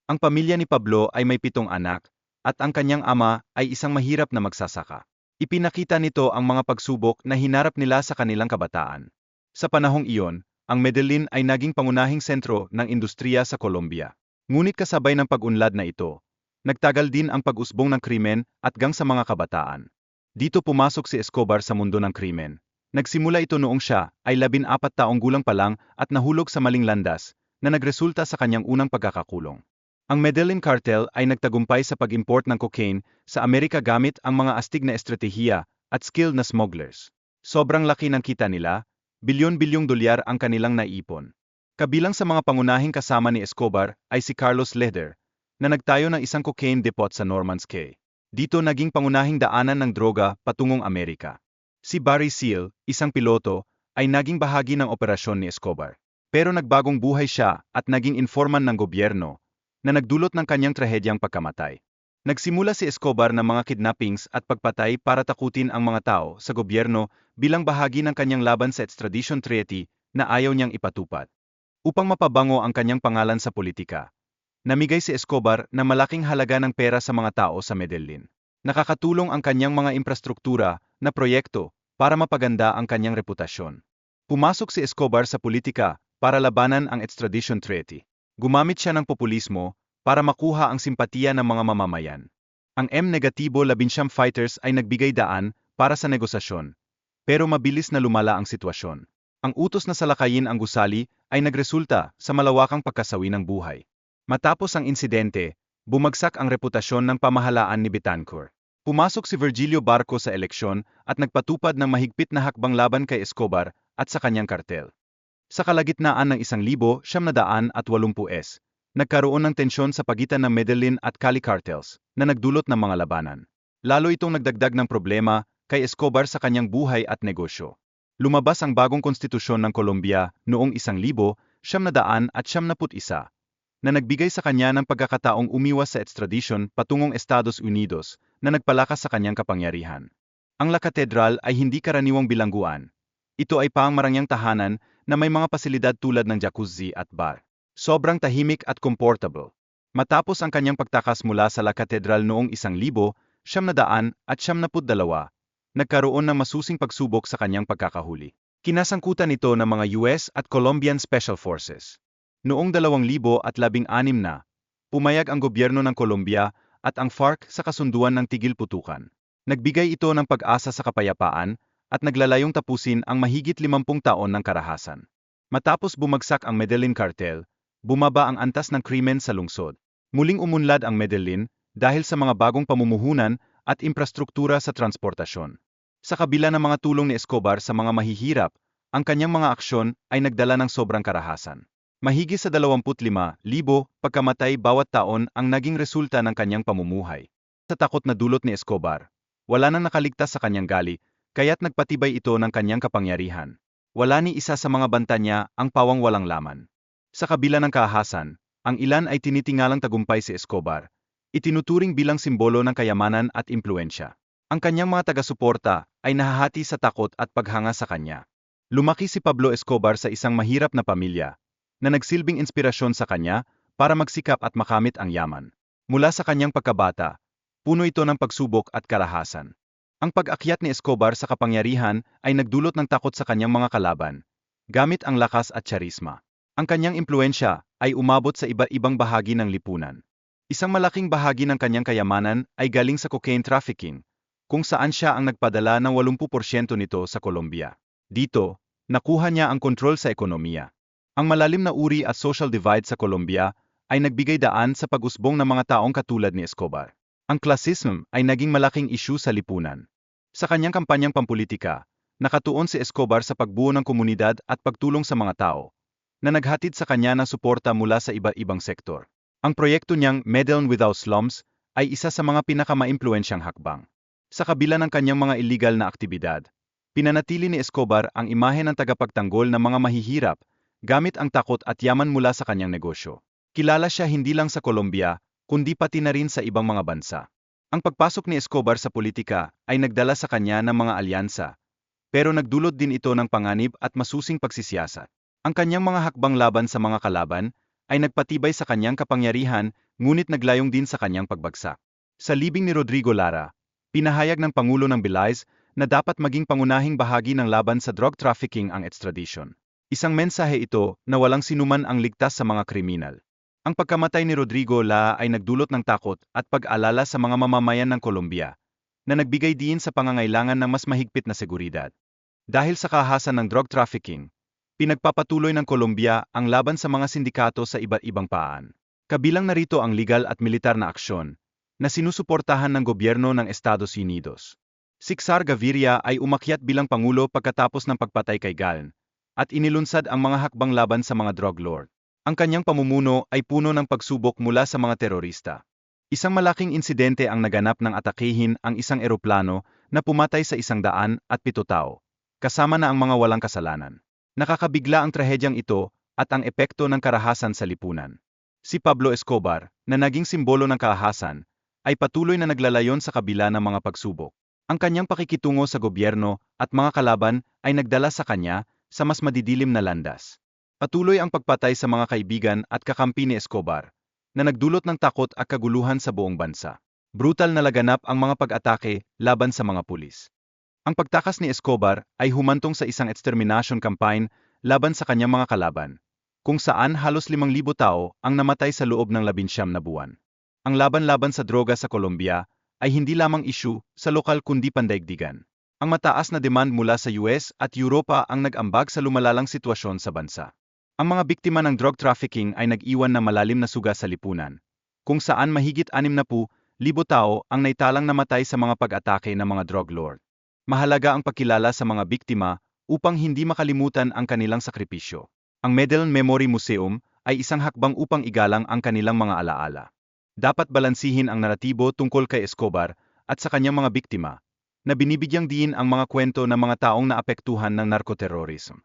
Ang pamilya ni Pablo ay may 7 anak, at ang kanyang ama ay isang mahirap na magsasaka. Ipinakita nito ang mga pagsubok na hinarap nila sa kanilang kabataan. Sa panahong iyon, ang Medellin ay naging pangunahing sentro ng industriya sa Colombia. Ngunit kasabay ng pag-unlad na ito, nagtagal din ang pag-usbong ng krimen at gang sa mga kabataan. Dito pumasok si Escobar sa mundo ng krimen. Nagsimula ito noong siya ay 14 taong gulang pa lang at nahulog sa maling landas na nagresulta sa kanyang unang pagkakakulong. Ang Medellin Cartel ay nagtagumpay sa pag-import ng cocaine sa Amerika gamit ang mga astig na estratehiya at skilled na smugglers. Sobrang laki ng kita nila, bilyon-bilyong dolyar ang kanilang naipon. Kabilang sa mga pangunahing kasama ni Escobar ay si Carlos Lehder, na nagtayo ng isang cocaine depot sa Normans Cay. Dito naging pangunahing daanan ng droga patungong Amerika. Si Barry Seal, isang piloto, ay naging bahagi ng operasyon ni Escobar. Pero nagbagong buhay siya at naging informan ng gobyerno, na nagdulot ng kanyang trahedyang pagkamatay. Nagsimula si Escobar ng mga kidnappings at pagpatay para takutin ang mga tao sa gobyerno bilang bahagi ng kanyang laban sa extradition treaty na ayaw niyang ipatupad. Upang mapabango ang kanyang pangalan sa politika, namigay si Escobar ng malaking halaga ng pera sa mga tao sa Medellin. Nakakatulong ang kanyang mga infrastruktura na proyekto para mapaganda ang kanyang reputasyon. Pumasok si Escobar sa politika para labanan ang extradition treaty. Gumamit siya ng populismo para makuha ang simpatiya ng mga mamamayan. Ang M-19 fighters ay nagbigay daan para sa negosasyon, pero mabilis na lumala ang sitwasyon. Ang utos na salakayin ang gusali ay nagresulta sa malawakang pagkasawi ng buhay. Matapos ang insidente, bumagsak ang reputasyon ng pamahalaan ni Betancur. Pumasok si Virgilio Barco sa eleksyon at nagpatupad ng mahigpit na hakbang laban kay Escobar at sa kanyang kartel. Sa kalagitnaan ng 1,780s, nagkaroon ng tensyon sa pagitan ng Medellin at Cali cartels na nagdulot ng mga labanan. Lalo itong nagdagdag ng problema kay Escobar sa kanyang buhay at negosyo. Lumabas ang bagong konstitusyon ng Colombia noong 1971 na nagbigay sa kanya ng pagkakataong umiwas sa extradition patungong Estados Unidos na nagpalakas sa kanyang kapangyarihan. Ang La Catedral ay hindi karaniwang bilangguan. Ito ay pangmarangyang tahanan na may mga pasilidad tulad ng jacuzzi at bar. Sobrang tahimik at comfortable. Matapos ang kanyang pagtakas mula sa La Catedral noong 1972, nagkaroon ng masusing pagsubok sa kanyang pagkakahuli. Kinasangkutan ito ng mga US at Colombian Special Forces. Noong 2016 pumayag ang gobyerno ng Colombia at ang FARC sa kasunduan ng tigil putukan. Nagbigay ito ng pag-asa sa kapayapaan at naglalayong tapusin ang mahigit 50 taon ng karahasan. Matapos bumagsak ang Medellin Cartel, bumaba ang antas ng krimen sa lungsod. Muling umunlad ang Medellin dahil sa mga bagong pamumuhunan at infrastruktura sa transportasyon. Sa kabila ng mga tulong ni Escobar sa mga mahihirap, ang kanyang mga aksyon ay nagdala ng sobrang karahasan. Mahigit sa 25,000 pagkamatay bawat taon ang naging resulta ng kanyang pamumuhay. Sa takot na dulot ni Escobar, wala nang nakaligtas sa kanyang gali, kaya't nagpatibay ito ng kanyang kapangyarihan. Wala ni isa sa mga banta niya ang pawang walang laman. Sa kabila ng kahasan, ang ilan ay tinitingalang tagumpay si Escobar. Itinuturing bilang simbolo ng kayamanan at impluensya. Ang kanyang mga taga-suporta ay nahahati sa takot at paghanga sa kanya. Lumaki si Pablo Escobar sa isang mahirap na pamilya, na nagsilbing inspirasyon sa kanya para magsikap at makamit ang yaman. Mula sa kanyang pagkabata, puno ito ng pagsubok at karahasan. Ang pag-akyat ni Escobar sa kapangyarihan ay nagdulot ng takot sa kanyang mga kalaban, gamit ang lakas at charisma. Ang kanyang impluensya ay umabot sa iba't ibang bahagi ng lipunan. Isang malaking bahagi ng kanyang kayamanan ay galing sa cocaine trafficking, kung saan siya ang nagpadala ng 80% nito sa Colombia. Dito, nakuha niya ang kontrol sa ekonomiya. Ang malalim na uri at social divide sa Colombia ay nagbigay daan sa pag-usbong ng mga taong katulad ni Escobar. Ang classism ay naging malaking issue sa lipunan. Sa kanyang kampanyang pampulitika, nakatuon si Escobar sa pagbuo ng komunidad at pagtulong sa mga tao, na naghatid sa kanya ng suporta mula sa iba't ibang sektor. Ang proyekto niyang Medellin Without Slums ay isa sa mga pinakamaimpluwensyang hakbang. Sa kabila ng kanyang mga illegal na aktibidad, pinanatili ni Escobar ang imahe ng tagapagtanggol ng mga mahihirap gamit ang takot at yaman mula sa kanyang negosyo. Kilala siya hindi lang sa Colombia, kundi pati na rin sa ibang mga bansa. Ang pagpasok ni Escobar sa politika ay nagdala sa kanya ng mga alyansa, pero nagdulot din ito ng panganib at masusing pagsisiyasat. Ang kanyang mga hakbang laban sa mga kalaban ay nagpatibay sa kanyang kapangyarihan ngunit naglayong din sa kanyang pagbagsak. Sa libing ni Rodrigo Lara, pinahayag ng Pangulo ng Belize na dapat maging pangunahing bahagi ng laban sa drug trafficking ang extradition. Isang mensahe ito na walang sinuman ang ligtas sa mga kriminal. Ang pagkamatay ni Rodrigo Lara ay nagdulot ng takot at pag-alala sa mga mamamayan ng Colombia, na nagbigay diin sa pangangailangan ng mas mahigpit na seguridad. Dahil sa kahasan ng drug trafficking, pinagpapatuloy ng Colombia ang laban sa mga sindikato sa iba't ibang paan. Kabilang narito ang legal at militar na aksyon, na sinusuportahan ng gobyerno ng Estados Unidos. Si Czar Gaviria ay umakyat bilang pangulo pagkatapos ng pagpatay kay Galn, at inilunsad ang mga hakbang laban sa mga drug lord. Ang kanyang pamumuno ay puno ng pagsubok mula sa mga terorista. Isang malaking insidente ang naganap nang atakehin ang isang eroplano na pumatay sa 107 tao, kasama na ang mga walang kasalanan. Nakakabigla ang trahedyang ito at ang epekto ng karahasan sa lipunan. Si Pablo Escobar, na naging simbolo ng kahasan, ay patuloy na naglalayon sa kabila ng mga pagsubok. Ang kanyang pakikitungo sa gobyerno at mga kalaban ay nagdala sa kanya sa mas madidilim na landas. Patuloy ang pagpatay sa mga kaibigan at kakampi ni Escobar, na nagdulot ng takot at kaguluhan sa buong bansa. Brutal na laganap ang mga pag-atake laban sa mga pulis. Ang pagtakas ni Escobar ay humantong sa isang extermination campaign laban sa kanyang mga kalaban, kung saan halos 5,000 tao ang namatay sa loob ng 19 na buwan. Ang laban-laban sa droga sa Colombia ay hindi lamang issue sa lokal kundi pandaigdigan. Ang mataas na demand mula sa US at Europa ang nag-ambag sa lumalalang sitwasyon sa bansa. Ang mga biktima ng drug trafficking ay nag-iwan ng malalim na suga sa lipunan, kung saan mahigit 60,000 tao ang naitalang namatay sa mga pag-atake ng mga drug lord. Mahalaga ang pagkilala sa mga biktima upang hindi makalimutan ang kanilang sakripisyo. Ang Medellin Memory Museum ay isang hakbang upang igalang ang kanilang mga alaala. Dapat balansihin ang naratibo tungkol kay Escobar at sa kanyang mga biktima, na binibigyang diin ang mga kwento ng mga taong naapektuhan ng narkoterrorism.